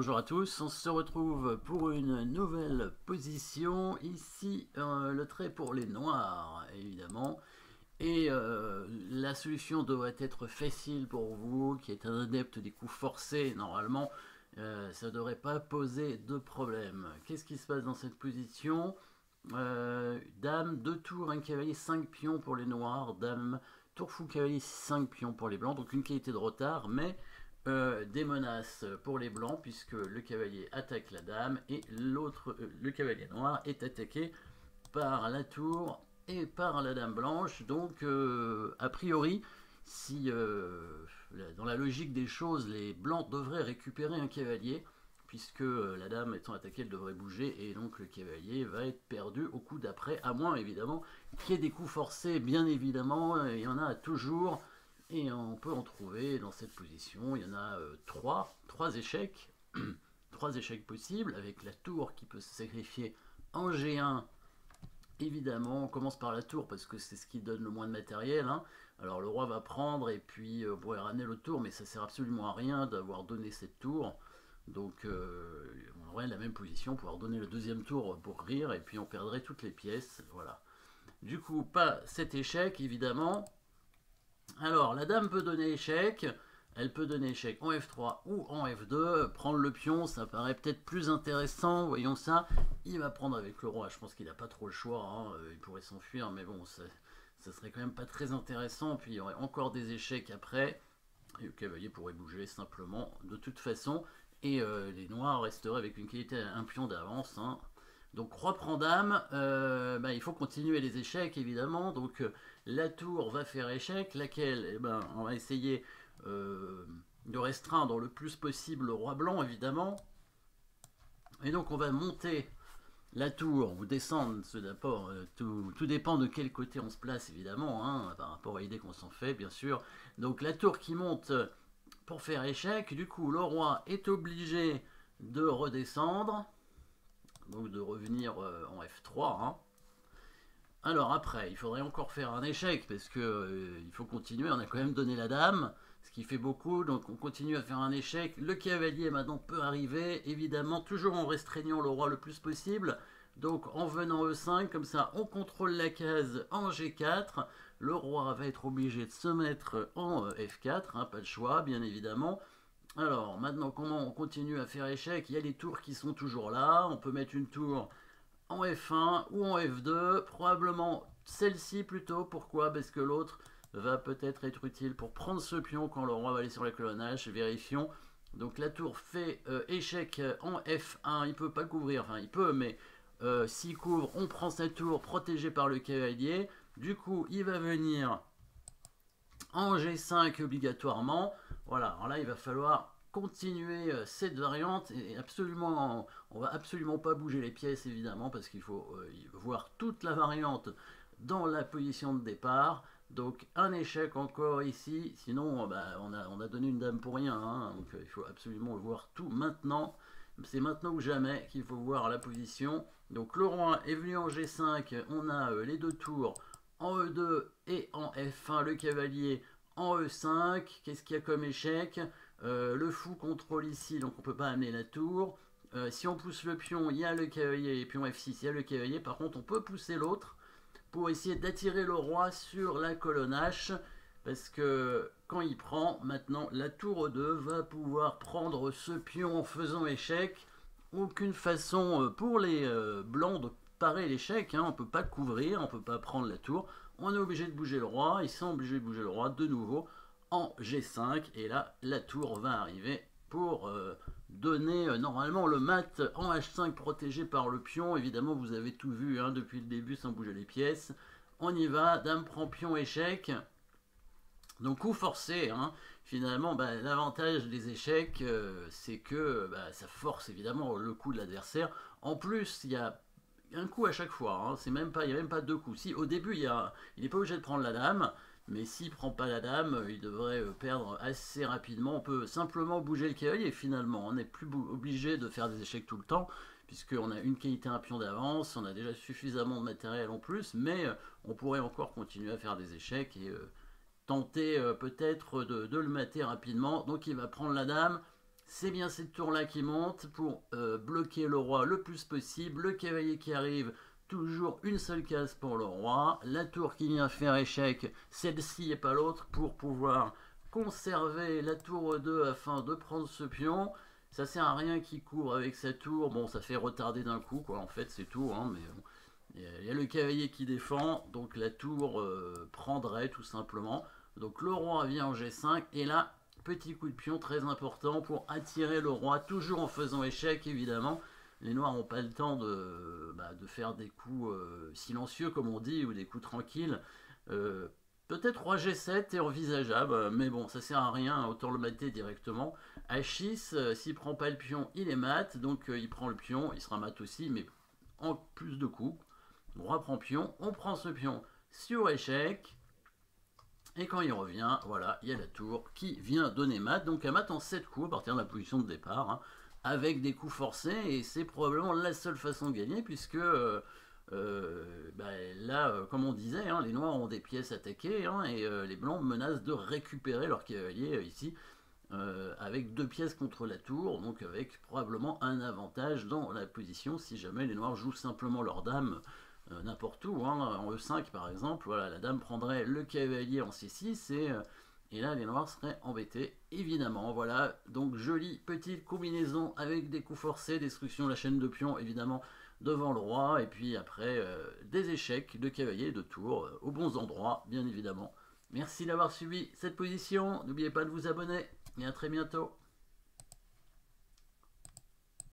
Bonjour à tous, on se retrouve pour une nouvelle position. Ici, le trait pour les noirs, évidemment. Et la solution devrait être facile pour vous, qui êtes un adepte des coups forcés, normalement. Ça ne devrait pas poser de problème. Qu'est-ce qui se passe dans cette position? Dame, 2 tours, un cavalier, 5 pions pour les noirs. Dame, tour fou, cavalier, 5 pions pour les blancs. Donc une qualité de retard, mais des menaces pour les blancs, puisque le cavalier attaque la dame et l'autre, le cavalier noir, est attaqué par la tour et par la dame blanche. Donc, a priori, si dans la logique des choses, les blancs devraient récupérer un cavalier, puisque la dame étant attaquée, elle devrait bouger, et donc le cavalier va être perdu au coup d'après, à moins évidemment qu'il y ait des coups forcés, bien évidemment, il y en a toujours, et on peut en trouver dans cette position. Il y en a trois échecs, trois échecs possibles, avec la tour qui peut se sacrifier en G1. Évidemment, on commence par la tour parce que c'est ce qui donne le moins de matériel, hein. Alors le roi va prendre et puis on pourrait ramener le tour, mais ça sert absolument à rien d'avoir donné cette tour. Donc on aurait la même position, pouvoir donner le deuxième tour pour rire, et puis on perdrait toutes les pièces. Voilà. Du coup, pas cet échec, évidemment. Alors, la dame peut donner échec. Elle peut donner échec en F3 ou en F2. Prendre le pion, ça paraît peut-être plus intéressant. Voyons ça. Il va prendre avec le roi. Je pense qu'il n'a pas trop le choix, hein. Il pourrait s'enfuir, mais bon, ça serait quand même pas très intéressant. Puis il y aurait encore des échecs après. Et le cavalier pourrait bouger simplement de toute façon. Et les noirs resteraient avec une qualité, un pion d'avance, hein. Donc roi prend dame, il faut continuer les échecs évidemment. Donc la tour va faire échec, laquelle on va essayer de restreindre le plus possible le roi blanc évidemment. Et donc on va monter la tour ou descendre, d'abord, tout dépend de quel côté on se place évidemment, hein, par rapport à l'idée qu'on s'en fait bien sûr. Donc la tour qui monte pour faire échec, du coup le roi est obligé de redescendre, donc de revenir en F3, hein. Alors après, il faudrait encore faire un échec, parce que il faut continuer, on a quand même donné la dame, ce qui fait beaucoup, donc on continue à faire un échec. Le cavalier maintenant peut arriver, évidemment, toujours en restreignant le roi le plus possible. Donc en venant E5, comme ça on contrôle la case en G4, le roi va être obligé de se mettre en F4, hein, pas de choix bien évidemment. Alors, maintenant, comment on continue à faire échec? Il y a les tours qui sont toujours là. On peut mettre une tour en F1 ou en F2. Probablement celle-ci plutôt. Pourquoi? Parce que l'autre va peut-être être utile pour prendre ce pion quand le roi va aller sur la colonne H. Vérifions. Donc la tour fait échec en F1. Il ne peut pas couvrir. Enfin, il peut, mais s'il couvre, on prend sa tour protégée par le cavalier. Du coup, il va venir en G5 obligatoirement. Voilà, alors là il va falloir continuer cette variante, et absolument, on va absolument pas bouger les pièces évidemment, parce qu'il faut voir toute la variante dans la position de départ. Donc un échec encore ici, sinon on a donné une dame pour rien, hein. Donc il faut absolument voir tout maintenant. C'est maintenant ou jamais qu'il faut voir la position. Donc le roi est venu en G5, on a les deux tours en E2 et en F1, le cavalier en E5. Qu'est-ce qu'il y a comme échec? Le fou contrôle ici, donc on ne peut pas amener la tour. Si on pousse le pion, il y a le cavalier, et pion F6, il y a le cavalier. Par contre, on peut pousser l'autre pour essayer d'attirer le roi sur la colonne H, parce que quand il prend, maintenant, la tour E2 va pouvoir prendre ce pion en faisant échec. Aucune façon pour les blancs de parer l'échec, hein. On ne peut pas couvrir, on ne peut pas prendre la tour. On est obligé de bouger le roi, ils sont obligés de bouger le roi de nouveau en G5, et là la tour va arriver pour donner normalement le mat en H5 protégé par le pion. Évidemment vous avez tout vu, hein, depuis le début sans bouger les pièces. On y va, dame prend pion échec. Donc coup forcé, hein. Finalement l'avantage des échecs c'est que ça force évidemment le coup de l'adversaire. En plus il y a un coup à chaque fois, hein. Il n'y a même pas deux coups. Si au début il n'est pas obligé de prendre la dame, mais s'il ne prend pas la dame, il devrait perdre assez rapidement. On peut simplement bouger le cavalier finalement. On n'est plus obligé de faire des échecs tout le temps, puisqu'on a une qualité, un pion d'avance, on a déjà suffisamment de matériel en plus, mais on pourrait encore continuer à faire des échecs et tenter peut-être de le mater rapidement. Donc il va prendre la dame. C'est bien cette tour-là qui monte pour bloquer le roi le plus possible. Le cavalier qui arrive, toujours une seule case pour le roi. La tour qui vient faire échec, celle-ci et pas l'autre, pour pouvoir conserver la tour 2 afin de prendre ce pion. Ça sert à rien qu'il court avec sa tour. Bon, ça fait retarder d'un coup, quoi. En fait, c'est tout, hein, mais bon. Il y a le cavalier qui défend, donc la tour prendrait tout simplement. Donc le roi vient en G5, et là, petit coup de pion très important pour attirer le roi, toujours en faisant échec évidemment. Les noirs n'ont pas le temps de faire des coups silencieux comme on dit, ou des coups tranquilles. Peut-être roi G7 est envisageable, mais bon, ça sert à rien, autant le mater directement. H6, s'il prend pas le pion, il est mat, donc il prend le pion, il sera mat aussi, mais en plus de coups. On reprend pion, on prend ce pion sur échec, et quand il revient, voilà, il y a la tour qui vient donner mat, donc un mat en 7 coups à partir de la position de départ, hein, avec des coups forcés, et c'est probablement la seule façon de gagner, puisque là, comme on disait, hein, les noirs ont des pièces attaquées, hein, et les blancs menacent de récupérer leur cavalier ici, avec 2 pièces contre la tour, donc avec probablement un avantage dans la position si jamais les noirs jouent simplement leur dame n'importe où, hein, en E5 par exemple. Voilà, la dame prendrait le cavalier en C6 et là les noirs seraient embêtés évidemment. Voilà, donc jolie petite combinaison avec des coups forcés, destruction de la chaîne de pions évidemment devant le roi, et puis après des échecs de cavalier et de tour aux bons endroits bien évidemment. Merci d'avoir suivi cette position, n'oubliez pas de vous abonner et à très bientôt.